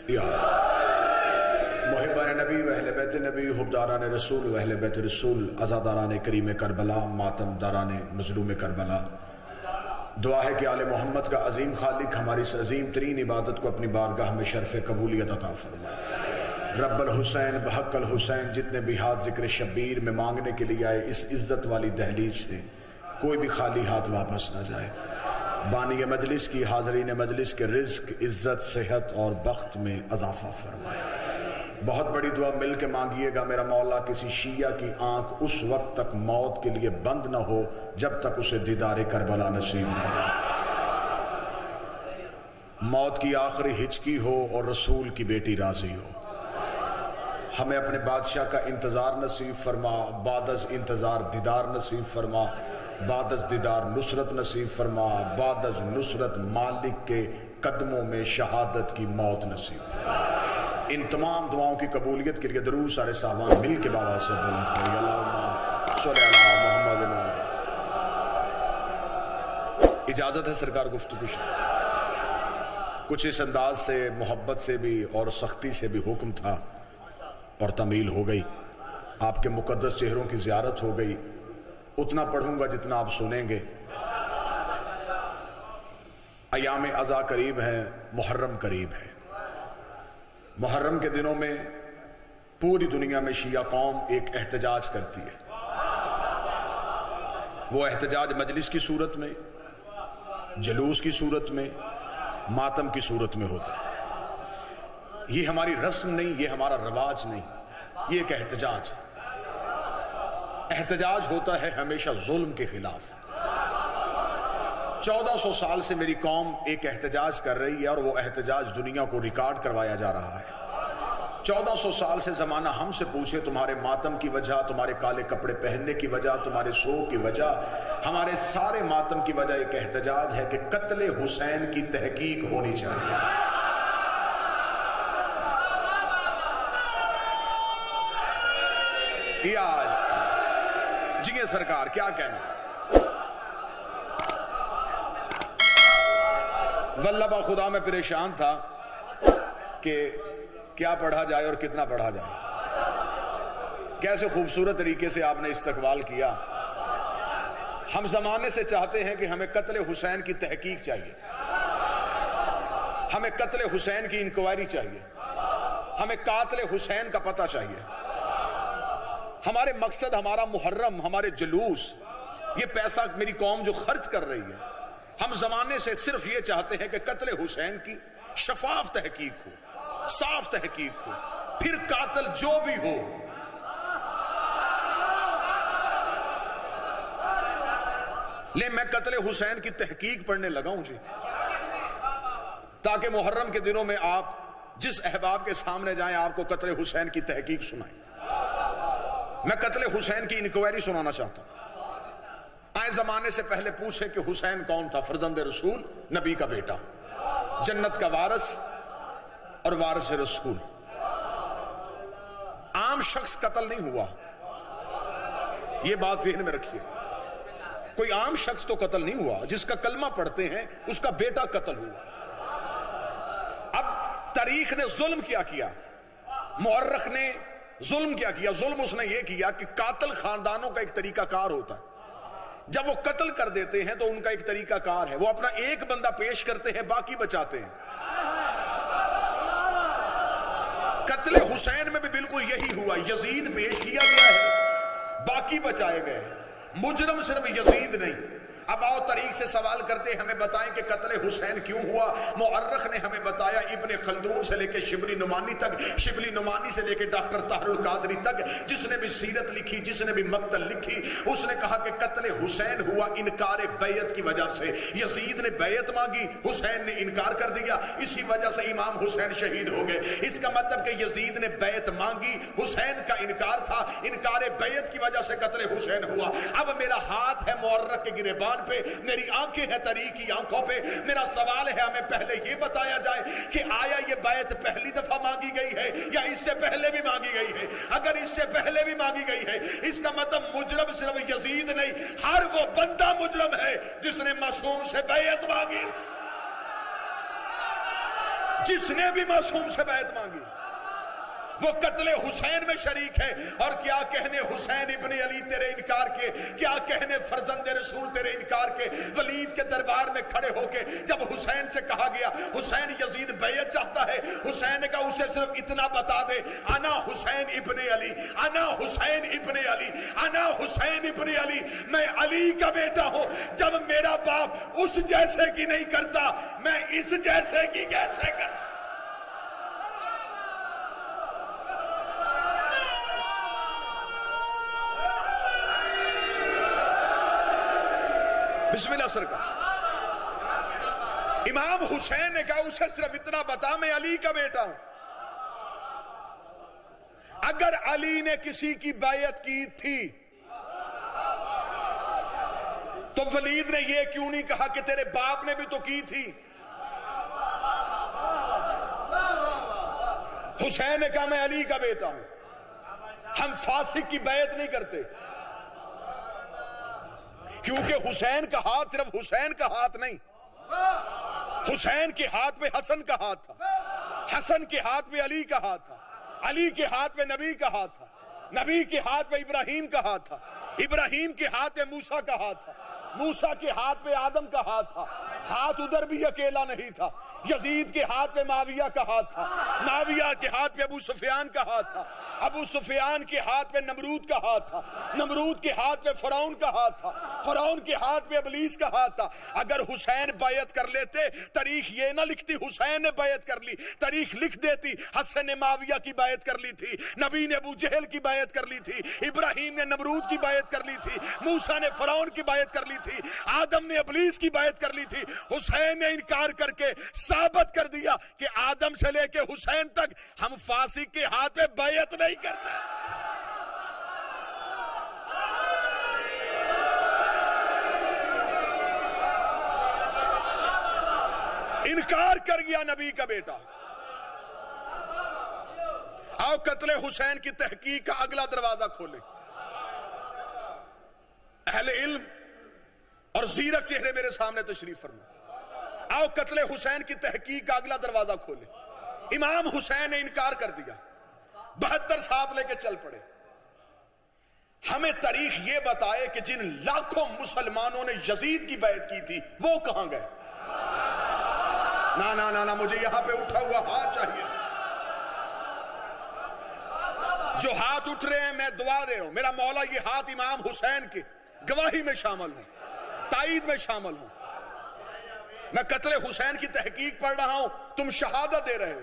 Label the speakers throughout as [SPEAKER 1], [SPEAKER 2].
[SPEAKER 1] یا محبان نبی و اہل بیت نبی، حبداران رسول و اہل بیت رسول، عزاداران کریم کربلا، ماتم داران مظلوم کربلا، دعا ہے کہ آل محمد کا عظیم خالق ہماری اس عظیم ترین عبادت کو اپنی بارگاہ میں شرف قبولیت عطا فرمائے۔ رب الحسین بحق الحسین، جتنے بھی ہاتھ ذکر شبیر میں مانگنے کے لیے آئے، اس عزت والی دہلیز سے کوئی بھی خالی ہاتھ واپس نہ جائے۔ بانی مجلس کی، حاضرین مجلس کے رزق، عزت، صحت اور بخت میں اضافہ فرمائے۔ بہت بڑی دعا مل کے مانگیے گا، میرا مولا کسی شیعہ کی آنکھ اس وقت تک موت کے لیے بند نہ ہو جب تک اسے دیدار کربلا نصیب نہ ہو، موت کی آخری ہچکی ہو اور رسول کی بیٹی راضی ہو۔ ہمیں اپنے بادشاہ کا انتظار نصیب فرما، بعد از انتظار دیدار نصیب فرما، بعد از دیدار نصرت نصیب فرما، بعد از نصرت مالک کے قدموں میں شہادت کی موت نصیب فرما۔ ان تمام دعاؤں کی قبولیت کے لیے درود سارے صاحبان مل کے بابا سے بلند کریے، اللہم صلی علی محمد و علی۔ اجازت ہے سرکار گفتگو کچھ اس انداز سے، محبت سے بھی اور سختی سے بھی حکم تھا اور تمیل ہو گئی، آپ کے مقدس چہروں کی زیارت ہو گئی، اتنا پڑھوں گا جتنا آپ سنیں گے۔ ایام عزا قریب ہیں، محرم قریب ہے۔ محرم کے دنوں میں پوری دنیا میں شیعہ قوم ایک احتجاج کرتی ہے۔ وہ احتجاج مجلس کی صورت میں، جلوس کی صورت میں، ماتم کی صورت میں ہوتا ہے۔ یہ ہماری رسم نہیں، یہ ہمارا رواج نہیں، یہ ایک احتجاج ہے۔ احتجاج ہوتا ہے ہمیشہ ظلم کے خلاف۔ 1400 سال سے میری قوم ایک احتجاج کر رہی ہے اور وہ احتجاج دنیا کو ریکارڈ کروایا جا رہا ہے۔ 1400 سال سے زمانہ ہم سے پوچھے، تمہارے ماتم کی وجہ، تمہارے کالے کپڑے پہننے کی وجہ، تمہارے سوگ کی وجہ، ہمارے سارے ماتم کی وجہ ایک احتجاج ہے کہ قتل حسین کی تحقیق ہونی چاہیے۔ جی سرکار کیا کہنا؟ واللہ با خدا میں پریشان تھا کہ کیا پڑھا جائے اور کتنا پڑھا جائے۔ کیسے خوبصورت طریقے سے آپ نے استقبال کیا۔ ہم زمانے سے چاہتے ہیں کہ ہمیں قتل حسین کی تحقیق چاہیے، ہمیں قتل حسین کی انکوائری چاہیے، ہمیں قاتل حسین کا پتہ چاہیے۔ ہمارے مقصد، ہمارا محرم، ہمارے جلوس، یہ پیسہ میری قوم جو خرچ کر رہی ہے، ہم زمانے سے صرف یہ چاہتے ہیں کہ قتل حسین کی شفاف تحقیق ہو، صاف تحقیق ہو، پھر قاتل جو بھی ہو۔ لے میں قتل حسین کی تحقیق پڑھنے لگا ہوں جی، تاکہ محرم کے دنوں میں آپ جس احباب کے سامنے جائیں آپ کو قتل حسین کی تحقیق سنائیں۔ میں قتل حسین کی انکوائری سنانا چاہتا ہوں۔ آئے زمانے سے پہلے پوچھیں کہ حسین کون تھا؟ فرزند رسول، نبی کا بیٹا، جنت کا وارث اور وارث رسول۔ عام شخص قتل نہیں ہوا، یہ بات ذہن میں رکھیے۔ کوئی عام شخص تو قتل نہیں ہوا، جس کا کلمہ پڑھتے ہیں اس کا بیٹا قتل ہوا۔ اب تاریخ نے ظلم کیا کیا، مورخ نے ظلم کیا کیا؟ ظلم اس نے یہ کیا کہ قاتل خاندانوں کا ایک طریقہ کار ہوتا ہے، جب وہ قتل کر دیتے ہیں تو ان کا ایک طریقہ کار ہے، وہ اپنا ایک بندہ پیش کرتے ہیں، باقی بچاتے ہیں۔ قتل حسین میں بھی بالکل یہی ہوا، یزید پیش کیا گیا ہے، باقی بچائے گئے ہیں۔ مجرم صرف یزید نہیں۔ اب آؤ طریق سے سوال کرتے ہیں، ہمیں بتائیں کہ قتل حسین کیوں ہوا؟ مورخ نے ہمیں بتایا، ابن خلدون سے لے کے شبلی نعمانی تک، شبلی نعمانی سے لے کے ڈاکٹر طاہر القادری تک، جس نے بھی سیرت لکھی، جس نے بھی مقتل لکھی، اس نے کہا کہ قتل حسین ہوا انکار بیعت کی وجہ سے۔ یزید نے بیعت مانگی، حسین نے انکار کر دیا، اسی وجہ سے امام حسین شہید ہو گئے۔ اس کا مطلب کہ یزید نے بیعت مانگی، حسین کا انکار تھا، انکار بیعت کی وجہ سے قتل حسین ہوا۔ اب میرا ہاتھ ہے مورخ کے گریبان پہ، میری آنکھیں ہیں طریق کی آنکھوں پہ۔ میرا سوال ہے، ہمیں پہلے یہ بتایا جائے کہ آیا یہ بیعت پہلی دفعہ مانگی گئی ہے یا اس سے پہلے بھی مانگی گئی ہے؟ اگر اس سے پہلے بھی مانگی گئی ہے، اس کا مطلب مجرم صرف یزید نہیں، ہر وہ بندہ مجرم ہے جس نے معصوم سے بیعت مانگی۔ جس نے بھی معصوم سے بیعت مانگی وہ قتل حسین میں شریک ہے. اور کیا کہنے حسین ابن علی تیرے انکار کے, کیا کہنے فرزند رسول تیرے انکار کے. ولید کے دربار میں کھڑے ہو کے جب حسین سے کہا گیا حسین یزید بیعت چاہتا ہے, حسین نے کہا اسے صرف اتنا بتا دے انا حسین ابن علی, انا حسین ابن علی, انا حسین ابن علی, میں علی کا بیٹا ہوں. جب میرا باپ اس جیسے کی نہیں کرتا میں اس جیسے کی کیسے کر سکتا. بسم اللہ سرکار. امام حسین نے کہا اسے صرف اتنا بتا میں علی کا بیٹا ہوں. اگر علی نے کسی کی بیعت کی تھی تو ولید نے یہ کیوں نہیں کہا کہ تیرے باپ نے بھی تو کی تھی. حسین نے کہا میں علی کا بیٹا ہوں. ہم فاسق کی بیعت نہیں کرتے کیونکہ حسین کا ہاتھ صرف حسین کا ہاتھ نہیں, حسین کے ہاتھ میں حسن کا ہاتھ تھا, حسن کے ہاتھ میں علی کا ہاتھ تھا, علی کے ہاتھ میں نبی کا ہاتھ تھا, نبی کے ہاتھ میں ابراہیم کا ہاتھ تھا, ابراہیم کے ہاتھ میں موسیٰ کا ہاتھ تھا, موسیٰ کے ہاتھ میں آدم کا ہاتھ تھا. ہاتھ ادھر بھی اکیلا نہیں تھا. یزید کے ہاتھ میں معاویہ کا ہاتھ تھا, معاویہ کے ہاتھ میں ابو سفیان کا ہاتھ تھا, ابو سفیان کے ہاتھ میں نمرود کا ہاتھ تھا, نمرود کے ہاتھ میں فرعون کا ہاتھ تھا, فرعون کے ہاتھ میں ابلیس کا ہاتھ تھا. اگر حسین بیعت کر لیتے تاریخ یہ نہ لکھتی حسین نے بیعت کر لی, تاریخ لکھ دیتی حسن نے معاویہ کی بیعت کر لی تھی, نبی نے ابو جہل کی بیعت کر لی تھی, ابراہیم نے نمرود کی بیعت کر لی تھی, موسیٰ نے فرعون کی بیعت کر لی تھی, آدم نے ابلیس کی بیعت کر لی تھی. حسین نے انکار کر کے ثابت کر دیا کہ آدم سے لے کے حسین تک ہم فاسق کے ہاتھ میں بیعت نہیں کرتے. انکار کر گیا نبی کا بیٹا. آؤ قتل حسین کی تحقیق کا اگلا دروازہ کھولے. اہل علم اور زیرک چہرے میرے سامنے تشریف فرما. آؤ قتل حسین کی تحقیق کا اگلا دروازہ کھولے. امام حسین نے انکار کر دیا, 72 ساتھ لے کے چل پڑے. ہمیں تاریخ یہ بتائے کہ جن لاکھوں مسلمانوں نے یزید کی بیعت کی تھی وہ کہاں گئے. نا مجھے یہاں پہ اٹھا ہوا ہاتھ چاہیے تھا. جو ہاتھ اٹھ رہے ہیں میں دعا رہے ہوں میرا مولا یہ ہاتھ امام حسین کے گواہی میں شامل ہوں, تائید میں شامل ہوں. میں قتل حسین کی تحقیق پڑھ رہا ہوں, تم شہادت دے رہے ہو.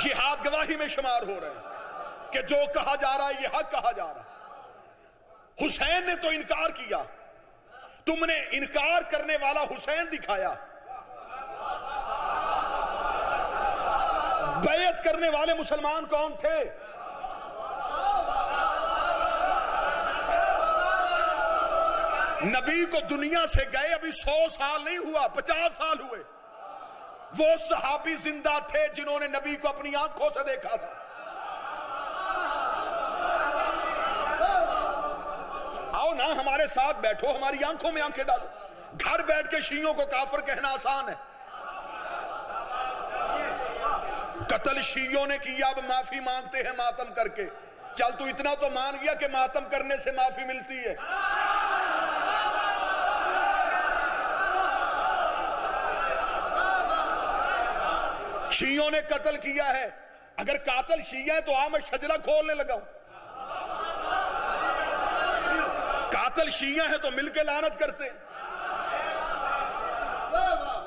[SPEAKER 1] یہ ہاتھ گواہی میں شمار ہو رہے ہیں کہ جو کہا جا رہا ہے یہ حق کہا جا رہا ہے. حسین نے تو انکار کیا, تم نے انکار کرنے والا حسین دکھایا, بیعت کرنے والے مسلمان کون تھے؟ نبی کو دنیا سے گئے ابھی 100 سال نہیں ہوا, 50 سال ہوئے. وہ صحابی زندہ تھے جنہوں نے نبی کو اپنی آنکھوں سے دیکھا تھا. آؤ نا ہمارے ساتھ بیٹھو, ہماری آنکھوں میں آنکھیں ڈالو. گھر بیٹھ کے شیعوں کو کافر کہنا آسان ہے. قتل شیعوں نے کیا, اب معافی مانگتے ہیں ماتم کر کے. چل تو اتنا تو مان گیا کہ ماتم کرنے سے معافی ملتی ہے. شیعوں نے قتل کیا ہے, اگر قاتل شیعہ ہے تو میں شجرہ کھولنے لگا ہوں. قاتل شیعہ ہے تو مل کے لعنت کرتے.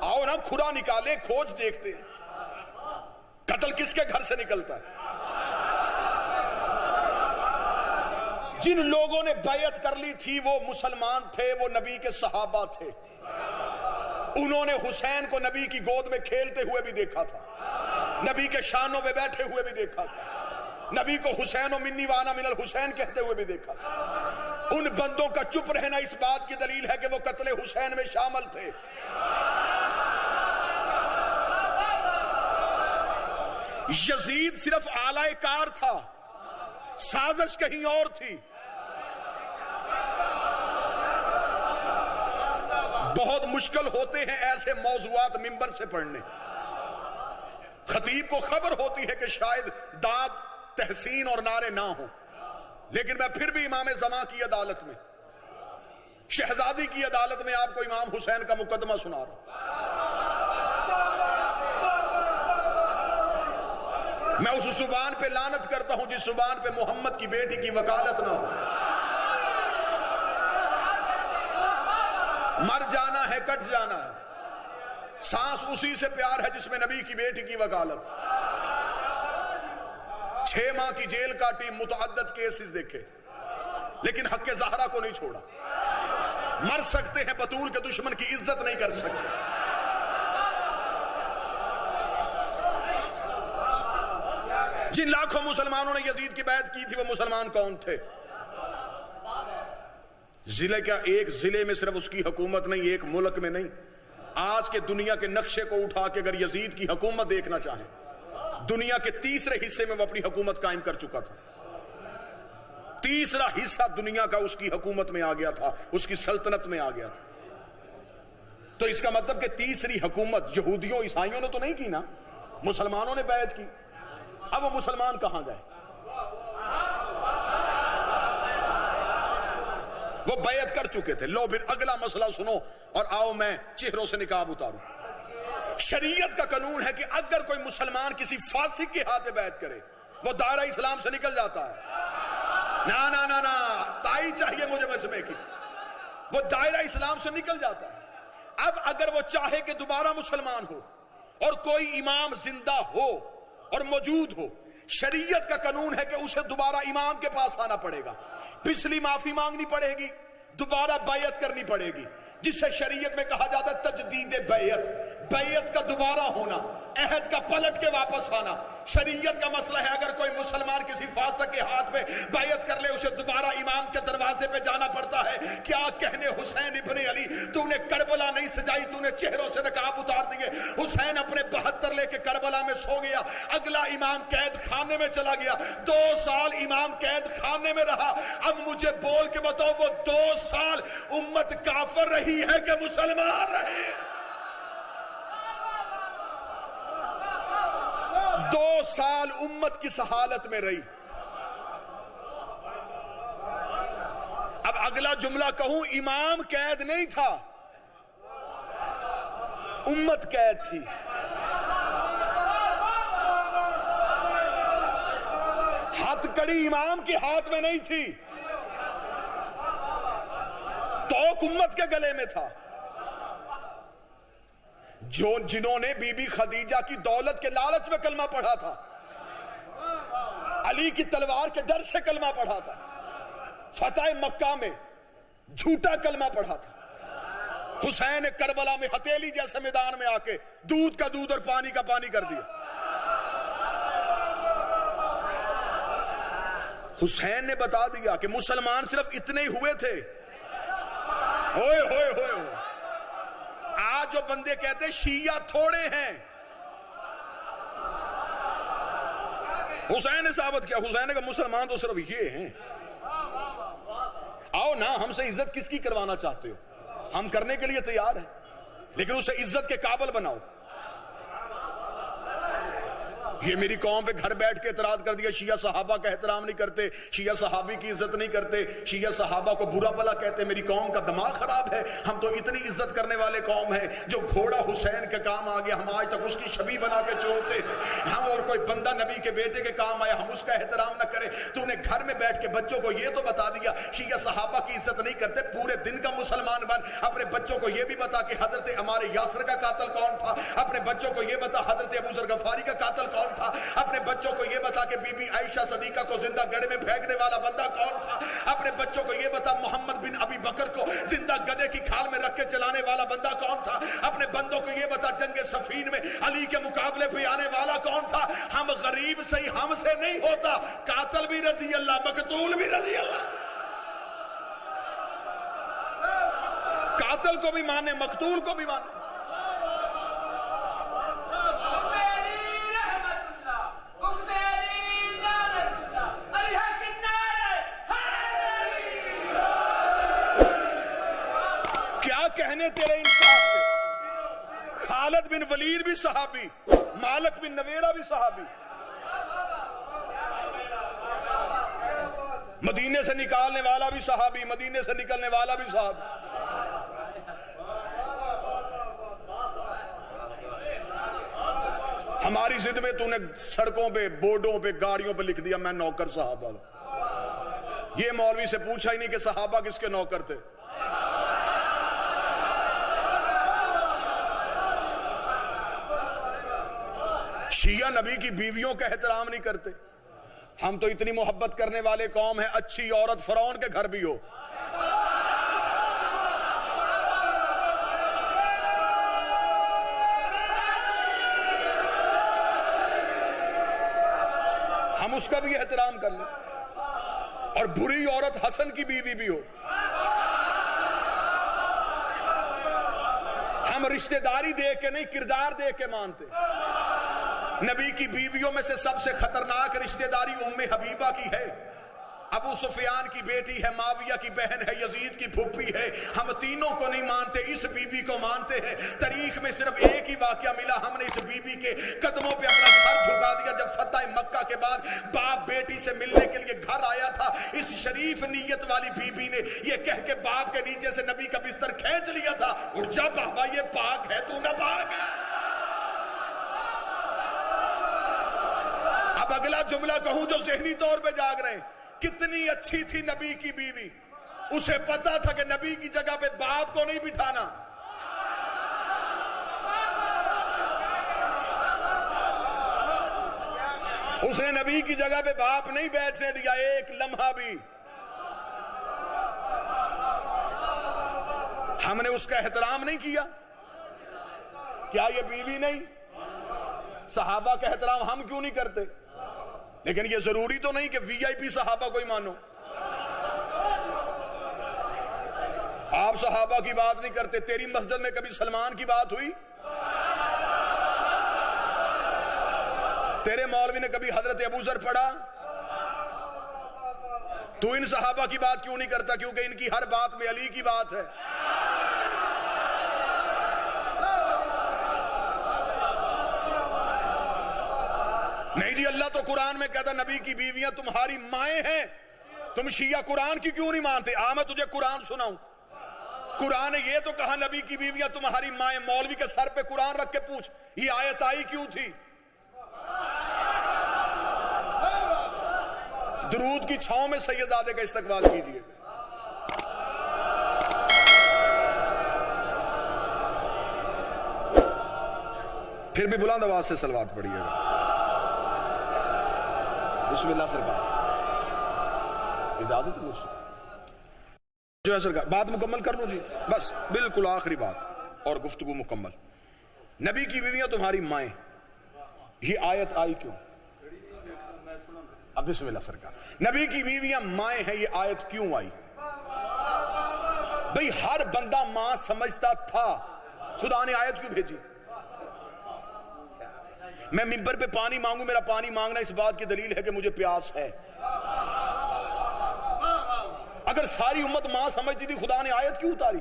[SPEAKER 1] آؤ نا کھرا نکالے, کھوج دیکھتے ہیں قتل کس کے گھر سے نکلتا ہے. جن لوگوں نے بیعت کر لی تھی وہ مسلمان تھے, وہ نبی کے صحابہ تھے. انہوں نے حسین کو نبی کی گود میں کھیلتے ہوئے بھی دیکھا تھا, نبی کے شانوں میں بیٹھے ہوئے بھی دیکھا تھا, نبی کو حسین و منی وانا من الحسین کہتے ہوئے بھی دیکھا تھا. ان بندوں کا چپ رہنا اس بات کی دلیل ہے کہ وہ قتل حسین میں شامل تھے. یزید صرف آلہ کار تھا, سازش کہیں اور تھی. بہت مشکل ہوتے ہیں ایسے موضوعات منبر سے پڑھنے. خطیب کو خبر ہوتی ہے کہ شاید داد تحسین اور نعرے نہ ہوں، لیکن میں پھر بھی امام زمان کی عدالت میں، شہزادی کی عدالت میں آپ کو امام حسین کا مقدمہ سنا رہا ہوں. میں اس زبان پہ لعنت کرتا ہوں جس زبان پہ محمد کی بیٹی کی وکالت نہ ہو. مر جانا ہے، کٹ جانا ہے. سانس اسی سے پیار ہے جس میں نبی کی بیٹی کی وکالت. 6 ماہ کی جیل کاٹی، متعدد کیسز دیکھے، لیکن حق زہرا کو نہیں چھوڑا. مر سکتے ہیں، بطول کے دشمن کی عزت نہیں کر سکتے. جن لاکھوں مسلمانوں نے یزید کی بیعت کی تھی وہ مسلمان کون تھے؟ ضلع کیا ایک ضلع میں صرف اس کی حکومت نہیں، ایک ملک میں نہیں، آج کے دنیا کے نقشے کو اٹھا کے اگر یزید کی حکومت دیکھنا چاہیں، دنیا کے تیسرے حصے میں وہ اپنی حکومت قائم کر چکا تھا. تیسرا حصہ دنیا کا اس کی حکومت میں آ گیا تھا، اس کی سلطنت میں آ گیا تھا. تو اس کا مطلب کہ تیسری حکومت یہودیوں عیسائیوں نے تو نہیں کی نا، مسلمانوں نے بیعت کی. اب وہ مسلمان کہاں گئے؟ وہ بیعت کر چکے تھے. لو پھر اگلا مسئلہ سنو اور آؤ میں چہروں سے نقاب اتاروں. شریعت کا قانون ہے کہ اگر کوئی مسلمان کسی فاسق کے ہاتھ بیعت کرے وہ دائرہ اسلام سے نکل جاتا ہے. نا نا نا نا تائی چاہیے مجھے مسئلے کی. وہ دائرہ اسلام سے نکل جاتا ہے. اب اگر وہ چاہے کہ دوبارہ مسلمان ہو اور کوئی امام زندہ ہو اور موجود ہو، شریعت کا قانون ہے کہ اسے دوبارہ امام کے پاس آنا پڑے گا، پچھلی معافی مانگنی پڑے گی، دوبارہ بیعت کرنی پڑے گی، جسے شریعت میں کہا جاتا ہے تجدید بیعت. بیعت کا دوبارہ ہونا، عہد کا پلٹ کے واپس آنا. شریعت کا مسئلہ ہے اگر کوئی مسلمان کسی فاسق کے ہاتھ میں بیعت کر لے اسے دوبارہ امام کے دروازے پہ جانا پڑتا ہے. کیا کہنے حسین ابن علی، تو نے کربلا نہیں سجائی، تو نے چہروں سے نقاب اتار دیے. حسین اپنے 72 لے کے کربلا میں سو گیا، اگلا امام قید خانے میں چلا گیا. 2 سال امام قید خانے میں رہا. اب مجھے بول کے بتاؤ وہ 2 سال امت کافر رہی ہے کہ مسلمان رہے؟ 2 سال امت کس حالت میں رہی؟ اب اگلا جملہ کہوں، امام قید نہیں تھا، امت قید تھی. ہتھ کڑی امام کے ہاتھ میں نہیں تھی، توق امت کے گلے میں تھا. جنہوں نے بی بی خدیجہ کی دولت کے لالچ میں کلمہ پڑھا تھا، علی کی تلوار کے ڈر سے کلمہ پڑھا تھا، فتح مکہ میں جھوٹا کلمہ پڑھا تھا، حسین کربلا میں ہتھیلی جیسے میدان میں آ کے دودھ کا دودھ اور پانی کا پانی کر دیا. حسین نے بتا دیا کہ مسلمان صرف اتنے ہی ہوئے تھے. ہوئے ہوئے ہوئے ہوئے. آج جو بندے کہتے ہیں شیعہ تھوڑے ہیں، حسین نے ثابت کیا. حسین نے کہا مسلمان تو صرف یہ ہیں. آؤ نا، ہم سے عزت کس کی کروانا چاہتے ہو؟ ہم کرنے کے لیے تیار ہیں، لیکن اسے عزت کے قابل بناؤ. یہ میری قوم پہ گھر بیٹھ کے اعتراض کر دیا، شیعہ صحابہ کا احترام نہیں کرتے، شیعہ صحابی کی عزت نہیں کرتے، شیعہ صحابہ کو برا بھلا کہتے. میری قوم کا دماغ خراب ہے. ہم تو اتنی عزت کرنے والے قوم ہیں، جو گھوڑا حسین کے کام آ گیا ہم آج تک اس کی شبیہ بنا کے چونتے ہیں. ہم اور کوئی بندہ نبی کے بیٹے کے کام آیا ہم اس کا احترام نہ کریں. تو نے گھر میں بیٹھ کے بچوں کو یہ تو بتا دیا شیعہ صحابہ کی عزت نہیں کرتے. پورے دن کا مسلمان بن اپنے بچوں کو یہ بھی بتا کہ حضرت عمار یاسر کا قاتل کون تھا. اپنے بچوں کو یہ بتا حضرت ابو ذر غفاری کا قاتل کون تھا. اپنے بچوں کو یہ بتا کہ بی بی عائشہ صدیقہ کو زندہ گڑھے میں پھینکنے والا بندہ کون تھا. اپنے بچوں کو یہ بتا محمد بن ابی بکر کو زندہ گدھے کی کھال میں رکھ کے چلانے والا بندہ کون تھا. اپنے بندوں کو یہ بتا جنگ صفین میں علی کے مقابلے پہ آنے والا کون تھا. ہم غریب سے ہی ہم سے نہیں ہوتا، قاتل بھی رضی اللہ، مقتول بھی رضی اللہ. قاتل کو بھی مانے، مقتول کو بھی مانے. کہنے تیرے انصاف کے. خالد بن ولید بھی صحابی, مالک بن نویرہ بھی صحابی, مدینے سے نکالنے والا بھی صحابی, مدینے سے نکلنے والا بھی صحابی. ہماری ضد میں تو نے سڑکوں پہ, بورڈوں پہ, گاڑیوں پہ لکھ دیا میں نوکر صحابہ. یہ مولوی سے پوچھا ہی نہیں کہ صحابہ کس کے نوکر تھے. شیعہ نبی کی بیویوں کا احترام نہیں کرتے. ہم تو اتنی محبت کرنے والے قوم ہیں, اچھی عورت فرعون کے گھر بھی ہو. ہم اس کا بھی احترام کر لیں, اور بری عورت حسن کی بیوی بھی ہو. ہم رشتہ داری دیکھ کے نہیں, کردار دیکھ کے مانتے. نبی کی بیویوں میں سے سب سے خطرناک رشتہ داری ام حبیبہ کی ہے. ابو سفیان کی بیٹی ہے, معاویہ کی بہن ہے, یزید کی پھوپھی ہے. ہم تینوں کو نہیں مانتے, اس بی بی کو مانتے ہیں. تاریخ میں صرف ایک ہی واقعہ ملا, ہم نے اس بی بی کے قدموں پہ اپنا سر جھکا دیا جب فتح مکہ کے بعد باپ بیٹی سے ملنے کے لیے گھر آیا تھا. اس شریف نیت والی بی بی نے یہ کہہ کے باپ کے نیچے سے نبی کا بستر کھینچ لیا تھا, اٹھ جا بابا یہ پاک ہے, تو نہ پاک ہے. اب اگلا جملہ کہوں جو ذہنی طور پہ جاگ رہے ہیں, کتنی اچھی تھی نبی کی بیوی. اسے پتا تھا کہ نبی کی جگہ پہ باپ کو نہیں بٹھانا. اس نے نبی کی جگہ پہ باپ نہیں بیٹھنے دیا ایک لمحہ بھی. ہم نے اس کا احترام نہیں کیا. کیا یہ بیوی نہیں؟ صحابہ کا احترام ہم کیوں نہیں کرتے؟ لیکن یہ ضروری تو نہیں کہ وی آئی پی صحابہ کو ہی مانو. آپ صحابہ کی بات نہیں کرتے. تیری مسجد میں کبھی سلمان کی بات ہوئی؟ تیرے مولوی نے کبھی حضرت ابو ذر پڑھا؟ تو ان صحابہ کی بات کیوں نہیں کرتا؟ کیونکہ ان کی ہر بات میں علی کی بات ہے. نہیں جی, اللہ تو قرآن میں کہتا نبی کی بیویاں تمہاری مائیں ہیں. تم شیعہ قرآن کی کیوں نہیں مانتے؟ میں تجھے قرآن سناؤں. قرآن نے یہ تو کہا نبی کی بیویاں تمہاری مائیں. مولوی کے سر پہ قرآن رکھ کے پوچھ یہ آیت آئی کیوں تھی. درود کی چھاؤں میں سیدزادے کا استقبال کیجئے. پھر بھی بلند آواز سے صلوات پڑھیے گا. بسم اللہ سرکار. اجازت ہے جو ہے سرکار, بات مکمل کر لوں جی, بس بالکل آخری بات اور گفتگو مکمل. نبی کی بیویاں تمہاری مائیں, یہ آیت آئی کیوں؟ اب بسم اللہ سرکار. نبی کی بیویاں مائیں ہیں, یہ آیت کیوں آئی؟ بھئی ہر بندہ ماں سمجھتا تھا, خدا نے آیت کیوں بھیجی؟ میں منبر پہ پانی مانگوں, میرا پانی مانگنا اس بات کی دلیل ہے کہ مجھے پیاس ہے. اگر ساری امت ماں سمجھتی تھی, خدا نے آیت کیوں اتاری؟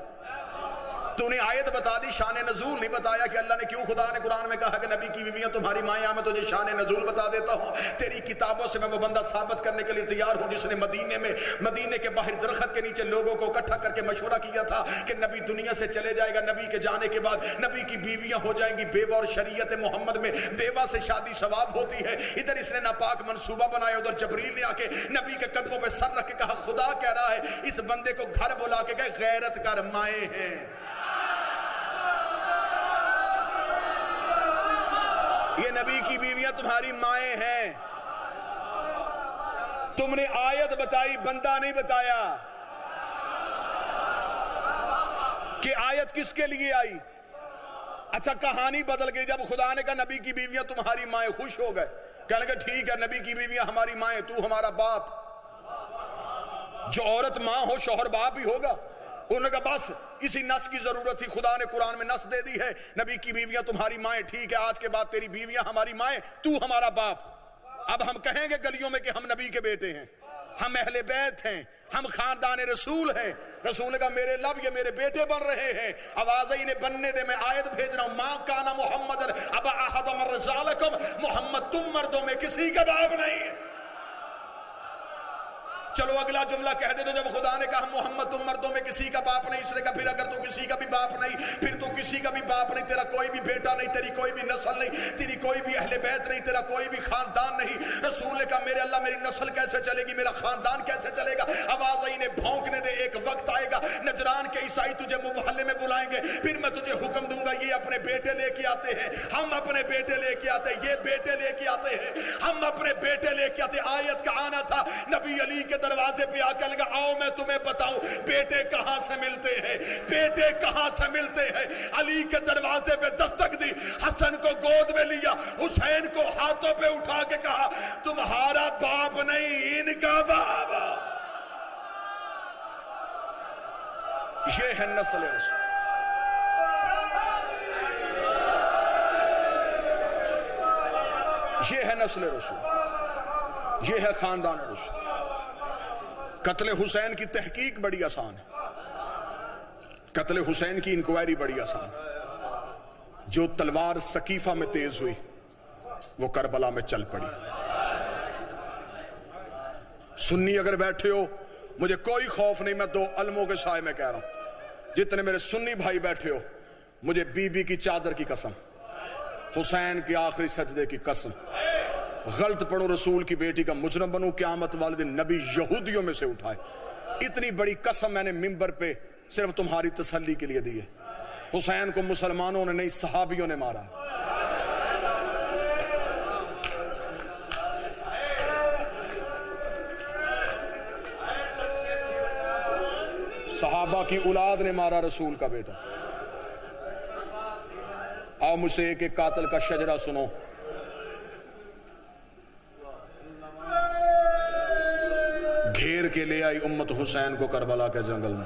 [SPEAKER 1] تو نے آیت بتا دی, شان نزول نہیں بتایا کہ اللہ نے کیوں. خدا نے قرآن میں کہا کہ نبی کی بیویاں تمہاری مائیں. میں تجھے شان نزول بتا دیتا ہوں. تیری کتابوں سے میں وہ بندہ ثابت کرنے کے لیے تیار ہوں جس نے مدینے کے باہر درخت کے نیچے لوگوں کو اکٹھا کر کے مشورہ کیا تھا کہ نبی دنیا سے چلے جائے گا, نبی کے جانے کے بعد نبی کی بیویاں ہو جائیں گی بیوہ, اور شریعت محمد میں بیوہ سے شادی ثواب ہوتی ہے. ادھر اس نے ناپاک منصوبہ بنایا, ادھر جبریل نے آ کے نبی کے قدموں پہ سر رکھ کے کہا خدا کہہ رہا ہے اس بندے کو گھر بلا کے کہ غیرت کر, مائیں ہیں. یہ نبی کی بیویاں تمہاری مائیں ہیں. تم نے آیت بتائی, بندہ نہیں بتایا. کہ آیت کس کے لیے آئی؟ اچھا کہانی بدل گئی. جب خدا نے کہا نبی کی بیویاں تمہاری مائیں, خوش ہو گئے, کہنے لگے ٹھیک ہے نبی کی بیویاں ہماری مائیں, تو ہمارا باپ. جو عورت ماں ہو شوہر باپ ہی ہوگا. انہوں نے کہا بس اسی نس کی ضرورت تھی, خدا نے قرآن میں نس دے دی ہے, نبی کی بیویاں تمہاری مائیں. ٹھیک ہے آج کے بعد تیری بیویاں ہماری مائیں, تو ہمارا باپ. اب ہم کہیں گے گلیوں میں کہ ہم نبی کے بیٹے ہیں, ہم اہل بیت ہیں, ہم خاندان رسول ہیں. رسول نے کہا میرے لب یہ میرے بیٹے بن رہے ہیں، آواز انہیں بننے دے، میں آیت بھیج رہا ہوں، ما کانا محمد ابا احد من رجالکم، محمد تم مردوں میں کسی کا باپ نہیں ہے۔ چلو اگلا جملہ کہہ دے، تو جب خدا نے کہا محمد تم مردوں میں کسی کا باپ نہیں، اس نے کہا پھر اگر تو کسی کا بھی باپ نہیں، پھر تو کسی کا بھی باپ نہیں، تیرا کوئی بھی بیٹا نہیں، تیری کوئی بھی نسل نہیں، تیری کوئی بھی اہل بیت نہیں، تیرا کوئی بھی خاندان نہیں۔ رسول نے کہا میرے اللہ میری نسل کیسے چلے گی، میرا خاندان کیسے چلے گا؟ آواز آئی انہیں بھونکنے دے، ایک وقت آئے گا نجران کے عیسائی تجھے محلے میں بلائیں گے، پھر میں تجھے حکم دوں گا یہ اپنے بیٹے لے کے آتے ہیں، ہم اپنے بیٹے لے کے آتے ہیں، یہ بیٹے لے کے آتے ہیں، ہم اپنے بیٹے لے کے آتے ہیں۔ آیت کا آنا تھا، نبی علی کے دروازے پہ آ کے لگا آؤ میں تمہیں بتاؤں بیٹے کہاں سے ملتے ہیں، بیٹے کہاں سے ملتے ہیں۔ علی کے دروازے پہ دستک دی، حسن کو گود میں لیا، حسین کو ہاتھوں پہ اٹھا کے کہا تمہارا باپ نہیں ان کا باپ۔ یہ ہے نسل رسول، یہ ہے نسل رسول، یہ ہے خاندان رسول۔ قتل حسین کی تحقیق بڑی آسان ہے، قتل حسین کی انکوائری بڑی آسان ہے۔ جو تلوار سقیفہ میں تیز ہوئی وہ کربلا میں چل پڑی۔ سنی اگر بیٹھے ہو مجھے کوئی خوف نہیں، میں دو علموں کے سائے میں کہہ رہا ہوں، جتنے میرے سنی بھائی بیٹھے ہو، مجھے بی بی کی چادر کی قسم، حسین کی آخری سجدے کی قسم، غلط پڑھو رسول کی بیٹی کا مجرم بنو، قیامت والے دن نبی یہودیوں میں سے اٹھائے۔ اتنی بڑی قسم میں نے منبر پہ صرف تمہاری تسلی کے لیے دی ہے۔ حسین کو مسلمانوں نے نہیں صحابیوں نے مارا۔ صحابہ کی اولاد نے مارا رسول کا بیٹا۔ آؤ مجھ سے ایک ایک قاتل کا شجرہ سنو۔ گھیر کے لے آئی امت حسین کو کربلا کے جنگل میں۔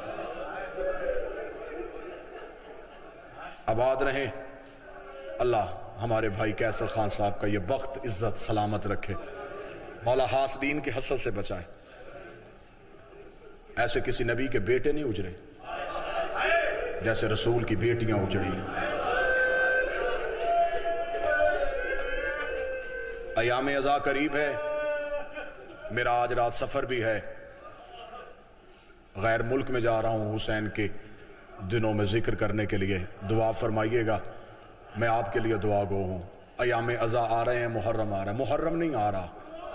[SPEAKER 1] آباد رہیں، اللہ ہمارے بھائی کیسر خان صاحب کا یہ وقت عزت سلامت رکھے، مولا حاسدین کے حسد سے بچائے۔ ایسے کسی نبی کے بیٹے نہیں اجڑے جیسے رسول کی بیٹیاں اجڑی۔ ایام عزا قریب ہے، میرا آج رات سفر بھی ہے، غیر ملک میں جا رہا ہوں حسین کے دنوں میں ذکر کرنے کے لیے، دعا فرمائیے گا، میں آپ کے لیے دعا گو ہوں۔ ایام عزا آ رہے ہیں، محرم آ رہا ہے، محرم نہیں آ رہا،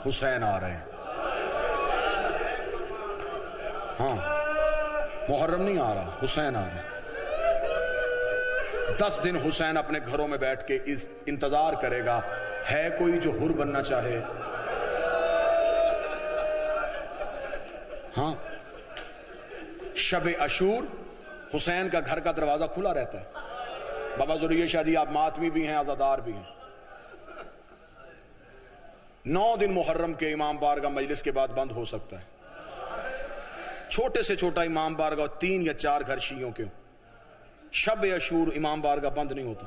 [SPEAKER 1] حسین آ رہے ہیں۔ ہاں محرم نہیں آ رہا، حسین آ رہے ہیں۔ 10 دن حسین اپنے گھروں میں بیٹھ کے انتظار کرے گا، ہے کوئی جو حر بننا چاہے؟ ہاں شب عاشور حسین کا گھر کا دروازہ کھلا رہتا ہے۔ بابا ضروری شادی آپ ماتمی بھی ہیں، عزادار بھی ہیں۔ 9 دن محرم کے امام بارگاہ مجلس کے بعد بند ہو سکتا ہے، چھوٹے سے چھوٹا امام بارگاہ 3 یا 4 گھر شیعوں کے، شب عاشور امام بارگاہ بند نہیں ہوتا۔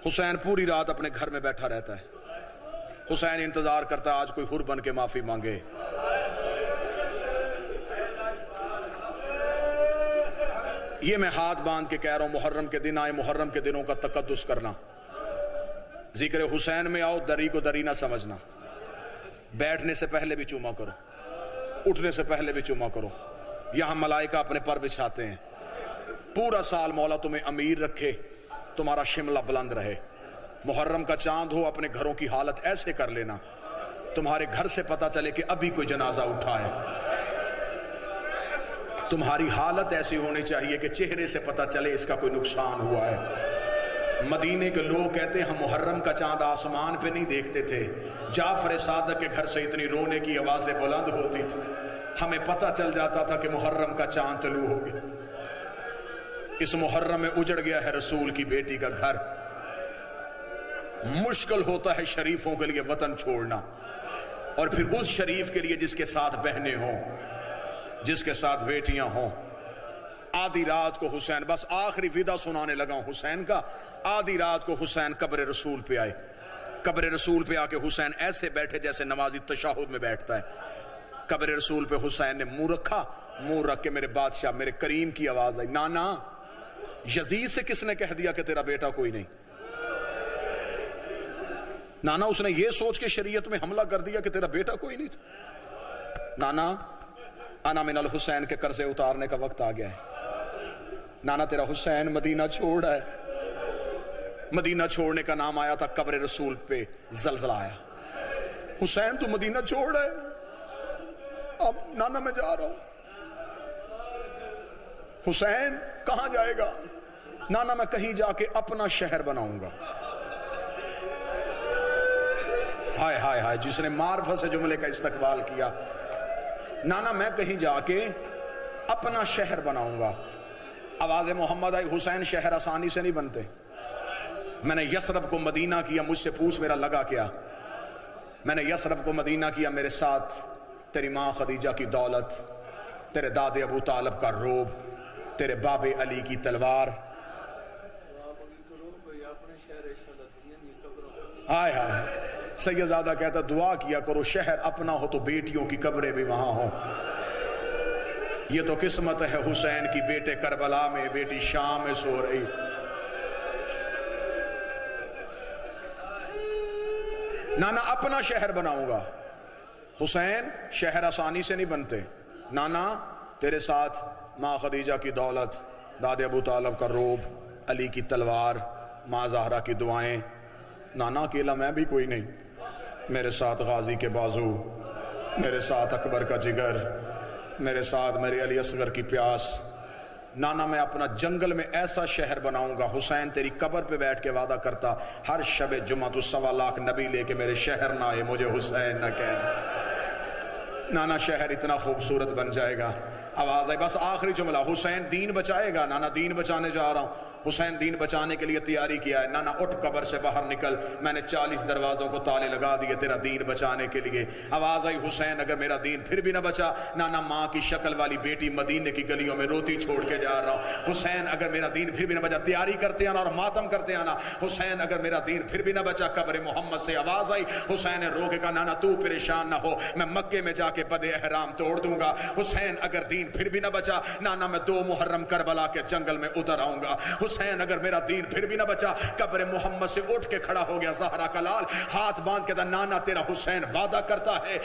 [SPEAKER 1] حسین پوری رات اپنے گھر میں بیٹھا رہتا ہے، حسین انتظار کرتا ہے آج کوئی حر بن کے معافی مانگے۔ یہ میں ہاتھ باندھ کے کہہ رہا ہوں، محرم کے دن آئے، محرم کے دنوں کا تقدس کرنا۔ ذکر حسین میں آؤ، دری کو دری نہ سمجھنا، بیٹھنے سے پہلے بھی چوما کرو، اٹھنے سے پہلے بھی چوما کرو۔ یہاں ملائکہ اپنے پر بچھاتے ہیں۔ پورا سال مولا تمہیں امیر رکھے، تمہارا شملہ بلند رہے۔ محرم کا چاند ہو، اپنے گھروں کی حالت ایسے کر لینا تمہارے گھر سے پتہ چلے کہ ابھی کوئی جنازہ اٹھا ہے۔ تمہاری حالت ایسی ہونی چاہیے کہ چہرے سے پتہ چلے اس کا کوئی نقصان ہوا ہے۔ مدینے کے لوگ کہتے ہیں ہم محرم کا چاند آسمان پہ نہیں دیکھتے تھے، جعفر صادق کے گھر سے اتنی رونے کی آوازیں بلند ہوتی تھی، ہمیں پتہ چل جاتا تھا کہ محرم کا چاند طلوع ہو گیا۔ اس محرم میں اجڑ گیا ہے رسول کی بیٹی کا گھر۔ مشکل ہوتا ہے شریفوں کے لیے وطن چھوڑنا، اور پھر اس شریف کے لیے جس کے ساتھ بہنیں ہوں، جس کے ساتھ بیٹیاں ہوں۔ آدھی رات کو حسین، بس آخری ودا سنانے لگا ہوں حسین کا، آدھی رات کو حسین قبر رسول پہ آئے۔ قبر رسول پہ آ کے حسین ایسے بیٹھے جیسے نمازی تشہد میں بیٹھتا ہے۔ قبر رسول پہ حسین نے منہ رکھا، منہ رکھ کے میرے بادشاہ میرے کریم کی آواز آئی، نانا یزید سے کس نے کہہ دیا کہ تیرا بیٹا کوئی نہیں؟ نانا اس نے یہ سوچ کے شریعت میں حملہ کر دیا کہ تیرا بیٹا کوئی نہیں تھا؟ نانا انا من الحسین کے قرضے اتارنے کا وقت آ گیا ہے، نانا تیرا حسین مدینہ چھوڑ ہے۔ مدینہ چھوڑنے کا نام آیا تھا، قبر رسول پہ زلزلہ آیا، حسین تو مدینہ چھوڑ ہے، اب نانا میں جا رہا ہوں۔ حسین کہاں جائے گا؟ نانا میں کہیں جا کے اپنا شہر بناؤں گا۔ ہائے ہائے ہائے، جس نے معرفت سے جملے کا استقبال کیا، نانا میں کہیں جا کے اپنا شہر بناؤں گا۔ آواز محمد آئی، حسین شہر آسانی سے نہیں بنتے، میں نے یثرب کو مدینہ کیا، مجھ سے پوچھ میرا لگا کیا؟ میں نے یثرب کو مدینہ کیا، میرے ساتھ تیری ماں خدیجہ کی دولت، تیرے دادے ابو طالب کا روب، تیرے بابے علی کی تلوار۔ ہائے ہائے، سیدزادہ کہتا دعا کیا کرو شہر اپنا ہو تو بیٹیوں کی قبریں بھی وہاں ہوں۔ یہ تو قسمت ہے حسین کی، بیٹے کربلا میں، بیٹی شام میں سو رہی۔ نانا اپنا شہر بناؤں گا۔ حسین شہر آسانی سے نہیں بنتے، نانا تیرے ساتھ ماں خدیجہ کی دولت، دادے ابو طالب کا روب، علی کی تلوار، ماں زہرا کی دعائیں۔ نانا اکیلا میں بھی کوئی نہیں، میرے ساتھ غازی کے بازو، میرے ساتھ اکبر کا جگر، میرے ساتھ میرے علی اصغر کی پیاس۔ نانا میں اپنا جنگل میں ایسا شہر بناؤں گا، حسین تیری قبر پہ بیٹھ کے وعدہ کرتا، ہر شب جمعہ تو 1.25 لاکھ نبی لے کے میرے شہر نہ آئے، مجھے حسین نہ کہنا۔ نانا شہر اتنا خوبصورت بن جائے گا۔ آواز آئی، بس آخری جملہ، حسین دین بچائے گا۔ نانا دین بچانے جا رہا ہوں۔ حسین دین بچانے کے لیے تیاری کیا ہے۔ نانا اٹھ قبر سے باہر نکل، میں نے 40 دروازوں کو تالے لگا دیے تیرا دین بچانے کے لیے۔ آواز آئی، حسین اگر میرا دین پھر بھی نہ بچا، نانا ماں کی شکل والی بیٹی مدینے کی گلیوں میں روتی چھوڑ کے جا رہا ہوں۔ حسین اگر میرا دین پھر بھی نہ بچا، تیاری کرتے آنا اور ماتم کرتے آنا۔ حسین اگر میرا دین پھر بھی نہ بچا، قبر محمد سے آواز آئی، حسین نے رو کے کہا، نانا تو پریشان نہ ہو، میں مکے میں جا کے بدِ احرام توڑ دوں گا۔ حسین اگر دین پھر بھی نہ بچا، نانا میں 2 محرم کربلا کے جنگل میں اتر آؤں گا۔ حسین اگر میرا دین پھر بھی نہ بچا، قبر محمد سے اٹھ کے کھڑا ہو گیا زہرا کا لال، ہاتھ باندھ کے کہا، نانا تیرا حسین وعدہ کرتا ہے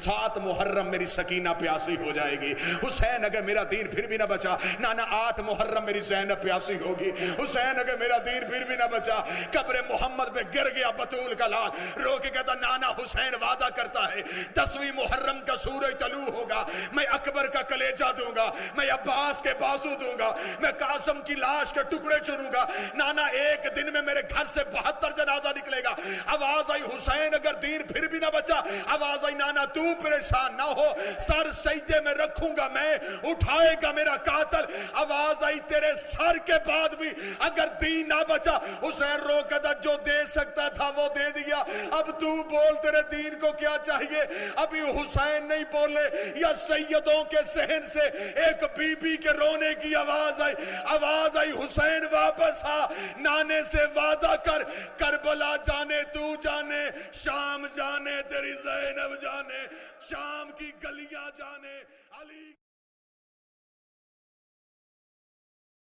[SPEAKER 1] 7 محرم میری سکینہ پیاسی ہو جائے گی۔ حسین اگر میرا دین پھر بھی نہ بچا، نانا 8 محرم میری زینب پیاسی ہوگی۔ حسین اگر میرا دین پھر بھی نہ بچا، قبر محمد پہ گر گیا بطول کا لال، رو کے کہتا، نانا حسین وعدہ کرتا ہے 10ویں محرم کا سورج طلوع ہوگا، میں اکبر کا کلیجہ دوں گا، میں عباس کے بازو دوں گا، میں قاسم کی لاش کے ٹکڑے چنوں گا۔ نانا ایک دن میں میرے گھر سے 72 جنازہ نکلے گا۔ آواز آئی، حسین اگر دین پھر بھی نہ بچا، آواز آئی، نانا تو پریشان نہ ہو، سر سجدے میں رکھوں گا میں، اٹھائے گا میرا قاتل۔ آواز آئی، تیرے سر کے بعد بھی اگر دین نہ بچا، حسین رو کے کہتا، جو دے سکتا تھا وہ دے دیا، اب تو بول تیرے دین کو کیا چاہیے۔ ابھی حسین نہیں بولے، یا سیدوں کے صحن سے ایک بی بی کے رونے کی آواز آئی، آواز آئی، حسین واپس آ، نانے سے وعدہ کر، کربلا جانے تو جانے، شام جانے تیری زینب جانے، شام کی گلیاں جانے، علی